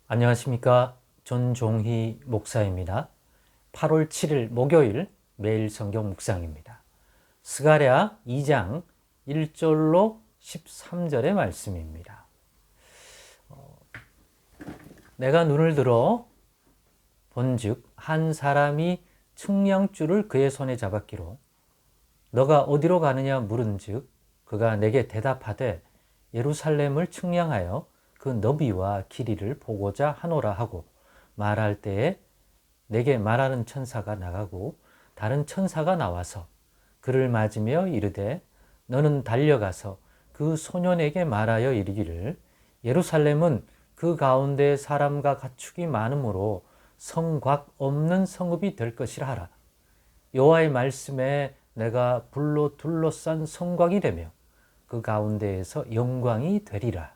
안녕하십니까. 전종희 목사입니다. 8월 7일 목요일 매일 성경 묵상입니다. 스가랴 2장 1절로 13절의 말씀입니다. 내가 눈을 들어 본즉 한 사람이 측량줄을 그의 손에 잡았기로 너가 어디로 가느냐 물은즉 그가 내게 대답하되 예루살렘을 측량하여 그 너비와 길이를 보고자 하노라 하고 말할 때에 내게 말하는 천사가 나가고 다른 천사가 나와서 그를 맞으며 이르되 너는 달려가서 그 소년에게 말하여 이르기를 예루살렘은 그 가운데 사람과 가축이 많으므로 성곽 없는 성읍이 될 것이라 하라. 여호와의 말씀에 내가 불로 둘러싼 성곽이 되며 그 가운데에서 영광이 되리라.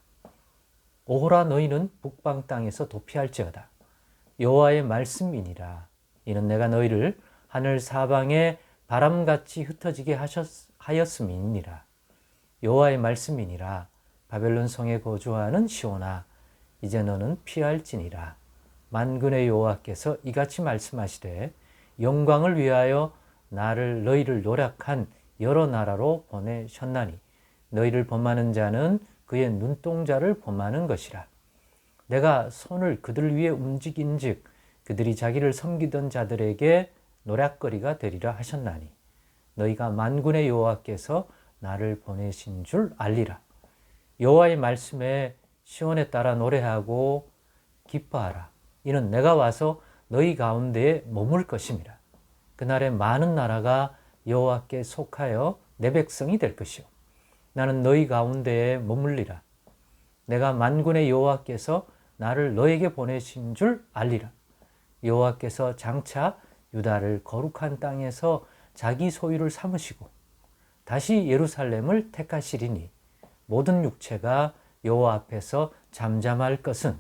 오호라 너희는 북방 땅에서 도피할지어다. 여호와의 말씀이니라. 이는 내가 너희를 하늘 사방에 바람같이 흩어지게 하였음이니라. 여호와의 말씀이니라. 바벨론 성에 거주하는 시온아 이제 너는 피할지니라. 만군의 여호와께서 이같이 말씀하시되 영광을 위하여 너희를 노력한 여러 나라로 보내셨나니 너희를 범하는 자는 그의 눈동자를 범하는 것이라. 내가 손을 그들 위에 움직인즉 그들이 자기를 섬기던 자들에게 노략거리가 되리라 하셨나니 너희가 만군의 여호와께서 나를 보내신 줄 알리라. 여호와의 말씀에 시온에 따라 노래하고 기뻐하라. 이는 내가 와서 너희 가운데에 머물 것임이라. 그날에 많은 나라가 여호와께 속하여 내 백성이 될 것이요 나는 너희 가운데에 머물리라. 내가 만군의 여호와께서 나를 너에게 보내신 줄 알리라. 여호와께서 장차 유다를 거룩한 땅에서 자기 소유를 삼으시고 다시 예루살렘을 택하시리니 모든 육체가 여호와 앞에서 잠잠할 것은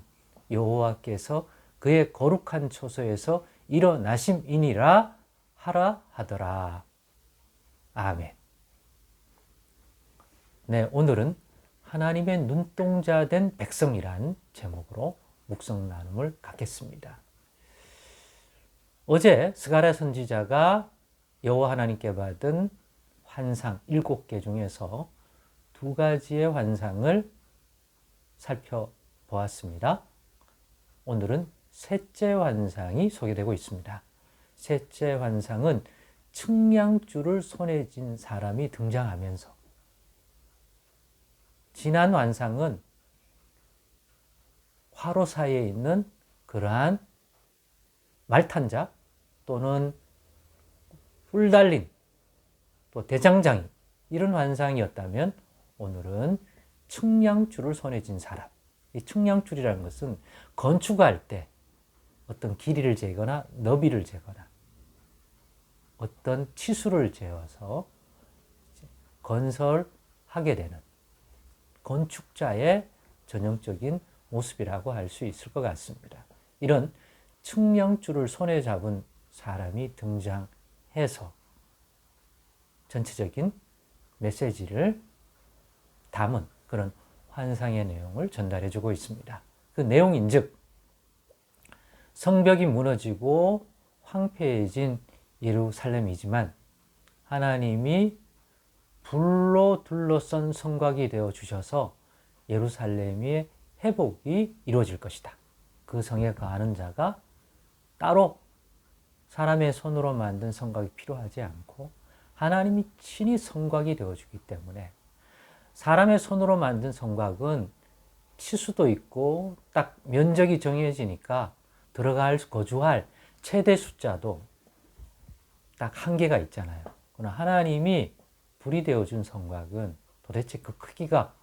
여호와께서 그의 거룩한 초소에서 일어나심이니라 하라 하더라. 아멘. 네, 오늘은 하나님의 눈동자 된 백성이란 제목으로 묵상 나눔을 갖겠습니다. 어제 스가랴 선지자가 여호와 하나님께 받은 환상 7개 중에서 2가지의 환상을 살펴보았습니다. 오늘은 셋째 환상이 소개되고 있습니다. 셋째 환상은 측량줄을 손에 쥔 사람이 등장하면서 지난 환상은 화로 사이에 있는 그러한 말탄자 또는 뿔 달린 또 대장장이 이런 환상이었다면 오늘은 측량줄을 손에 쥔 사람. 이 측량줄이라는 것은 건축할 때 어떤 길이를 재거나 너비를 재거나 어떤 치수를 재어서 건설하게 되는 건축자의 전형적인 모습이라고 할 수 있을 것 같습니다. 이런 측량줄을 손에 잡은 사람이 등장해서 전체적인 메시지를 담은 그런 환상의 내용을 전달해주고 있습니다. 그 내용인즉 성벽이 무너지고 황폐해진 예루살렘이지만 하나님이 불로 둘러싼 성곽이 되어 주셔서 예루살렘의 회복이 이루어질 것이다. 그 성에 거하는 자가 따로 사람의 손으로 만든 성곽이 필요하지 않고 하나님이 친히 성곽이 되어 주기 때문에 사람의 손으로 만든 성곽은 치수도 있고 딱 면적이 정해지니까 거주할 최대 숫자도 딱 한계가 있잖아요. 그러나 하나님이 불이 되어준 성곽은 도대체 그 크기가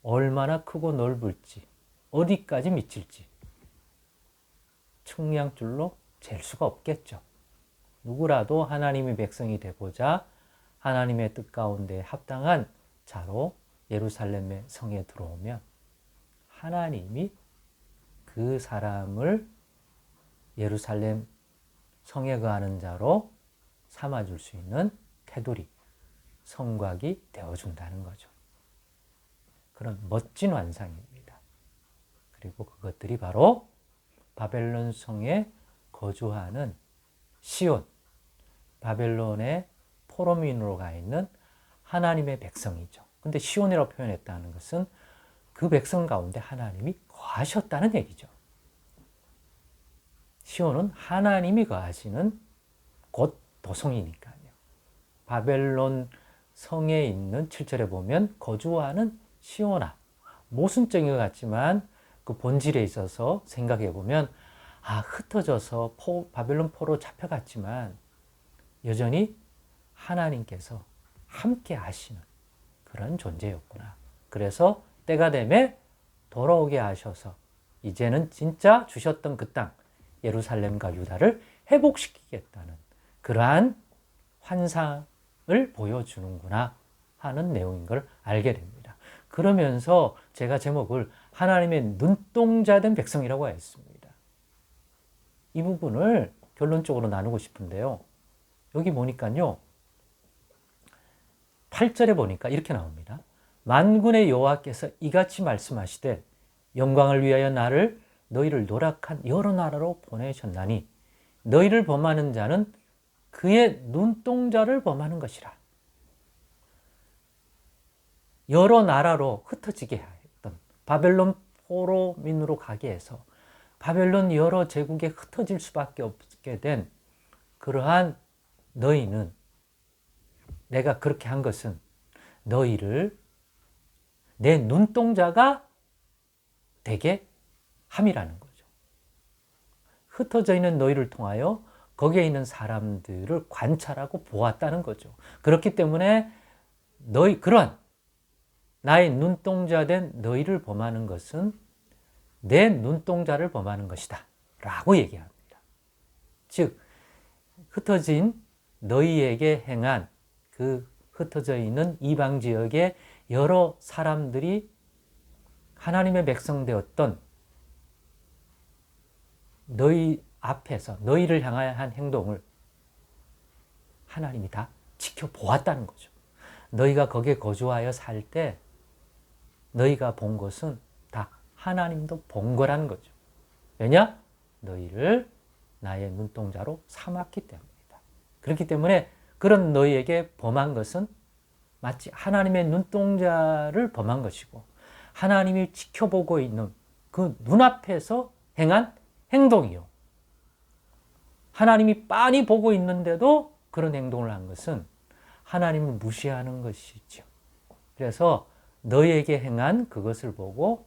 얼마나 크고 넓을지 어디까지 미칠지 측량줄로 잴 수가 없겠죠. 누구라도 하나님의 백성이 되고자 하나님의 뜻 가운데 합당한 자로 예루살렘의 성에 들어오면 하나님이 그 사람을 예루살렘 성에 거하는 자로 삼아줄 수 있는 테두리, 성곽이 되어준다는 거죠. 그런 멋진 환상입니다. 그리고 그것들이 바로 바벨론 성에 거주하는 시온, 바벨론의 포로민으로 가 있는 하나님의 백성이죠. 근데 시온이라고 표현했다는 것은 그 백성 가운데 하나님이 거하셨다는 얘기죠. 시온은 하나님이 거하시는 곳 도성이니까요. 바벨론 성에 있는 7절에 보면 거주하는 시온아, 모순적인 것 같지만 그 본질에 있어서 생각해 보면 흩어져서 바벨론 포로 잡혀갔지만 여전히 하나님께서 함께 하시는 그런 존재였구나. 그래서 때가 되면 돌아오게 하셔서 이제는 진짜 주셨던 그 땅 예루살렘과 유다를 회복시키겠다는 그러한 환상을 보여주는구나 하는 내용인 걸 알게 됩니다. 그러면서 제가 제목을 하나님의 눈동자된 백성이라고 했습니다. 이 부분을 결론적으로 나누고 싶은데요. 여기 보니까요. 8절에 보니까 이렇게 나옵니다. 만군의 여호와께서 이같이 말씀하시되 영광을 위하여 나를 너희를 노력한 여러 나라로 보내셨나니 너희를 범하는 자는 그의 눈동자를 범하는 것이라. 여러 나라로 흩어지게 했던 바벨론 포로민으로 가게 해서 바벨론 여러 제국에 흩어질 수밖에 없게 된 그러한 너희는 내가 그렇게 한 것은 너희를 내 눈동자가 되게 함이라는 거죠. 흩어져 있는 너희를 통하여 거기에 있는 사람들을 관찰하고 보았다는 거죠. 그렇기 때문에 그러한 나의 눈동자 된 너희를 범하는 것은 내 눈동자를 범하는 것이다 라고 얘기합니다. 즉 흩어진 너희에게 행한 그 흩어져 있는 이방 지역의 여러 사람들이 하나님의 백성 되었던 너희 앞에서 너희를 향하여 한 행동을 하나님이 다 지켜보았다는 거죠. 너희가 거기에 거주하여 살 때 너희가 본 것은 다 하나님도 본 거라는 거죠. 왜냐? 너희를 나의 눈동자로 삼았기 때문이다. 그렇기 때문에 그런 너희에게 범한 것은 마치 하나님의 눈동자를 범한 것이고 하나님이 지켜보고 있는 그 눈앞에서 행한 행동이요. 하나님이 빤히 보고 있는데도 그런 행동을 한 것은 하나님을 무시하는 것이죠. 그래서 너희에게 행한 그것을 보고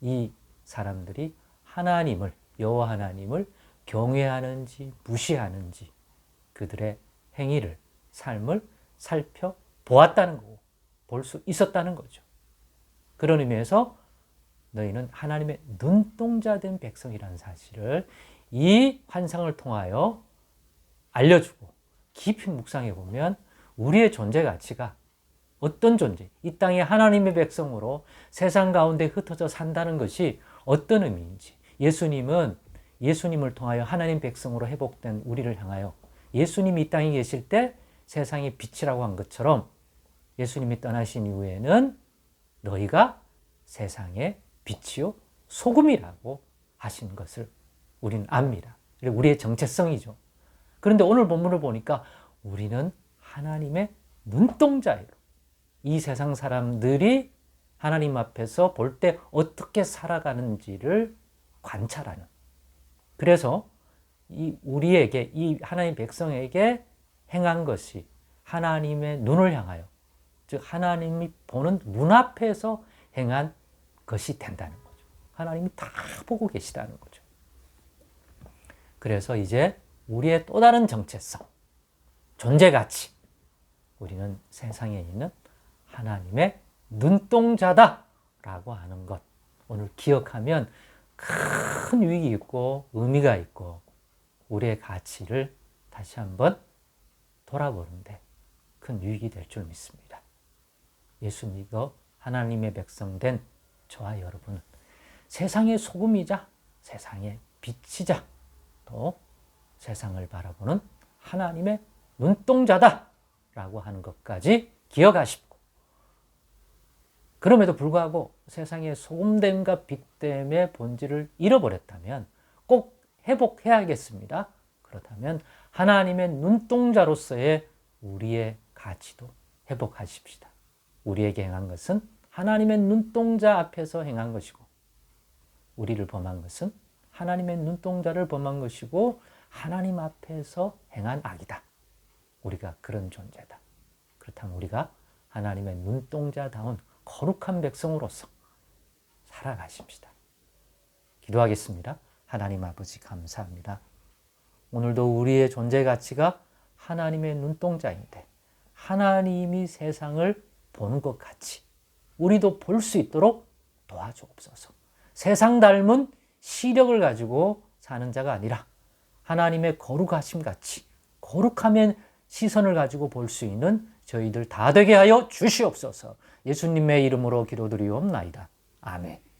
이 사람들이 하나님을, 여호와 하나님을 경외하는지 무시하는지 그들의 행위를, 삶을 살펴보았다는 거고 볼 수 있었다는 거죠. 그런 의미에서 너희는 하나님의 눈동자 된 백성이라는 사실을 이 환상을 통하여 알려주고 깊이 묵상해 보면 우리의 존재 가치가 어떤 존재, 이 땅에 하나님의 백성으로 세상 가운데 흩어져 산다는 것이 어떤 의미인지, 예수님을 통하여 하나님 백성으로 회복된 우리를 향하여 예수님이 이 땅에 계실 때 세상의 빛이라고 한 것처럼 예수님이 떠나신 이후에는 너희가 세상의 빛이요 소금이라고 하신 것을 우리는 압니다. 우리의 정체성이죠. 그런데 오늘 본문을 보니까 우리는 하나님의 눈동자예요. 이 세상 사람들이 하나님 앞에서 볼 때 어떻게 살아가는지를 관찰하는. 그래서 우리에게, 이 하나님 백성에게 행한 것이 하나님의 눈을 향하여, 즉 하나님이 보는 눈앞에서 행한 것이 된다는 거죠. 하나님이 다 보고 계시다는 거죠. 그래서 이제 우리의 또 다른 정체성, 존재 가치, 우리는 세상에 있는 하나님의 눈동자다라고 하는 것, 오늘 기억하면 큰 유익이 있고 의미가 있고 우리의 가치를 다시 한번 돌아보는데 큰 유익이 될 줄 믿습니다. 예수 믿어 하나님의 백성 된 저와 여러분은 세상의 소금이자 세상의 빛이자 또 세상을 바라보는 하나님의 눈동자다라고 하는 것까지 기억하시고, 그럼에도 불구하고 세상의 소금됨과 빛됨의 본질을 잃어버렸다면 꼭 회복해야겠습니다. 그렇다면 하나님의 눈동자로서의 우리의 가치도 회복하십시다. 우리에게 행한 것은 하나님의 눈동자 앞에서 행한 것이고, 우리를 범한 것은 하나님의 눈동자를 범한 것이고, 하나님 앞에서 행한 악이다. 우리가 그런 존재다. 그렇다면 우리가 하나님의 눈동자다운 거룩한 백성으로서 살아가십시다. 기도하겠습니다. 하나님 아버지 감사합니다. 오늘도 우리의 존재 가치가 하나님의 눈동자인데 하나님이 세상을 보는 것 같이 우리도 볼 수 있도록 도와주옵소서. 세상 닮은 시력을 가지고 사는 자가 아니라 하나님의 거룩하심 같이 거룩하면 시선을 가지고 볼 수 있는 저희들 다 되게 하여 주시옵소서. 예수님의 이름으로 기도드리옵나이다. 아멘.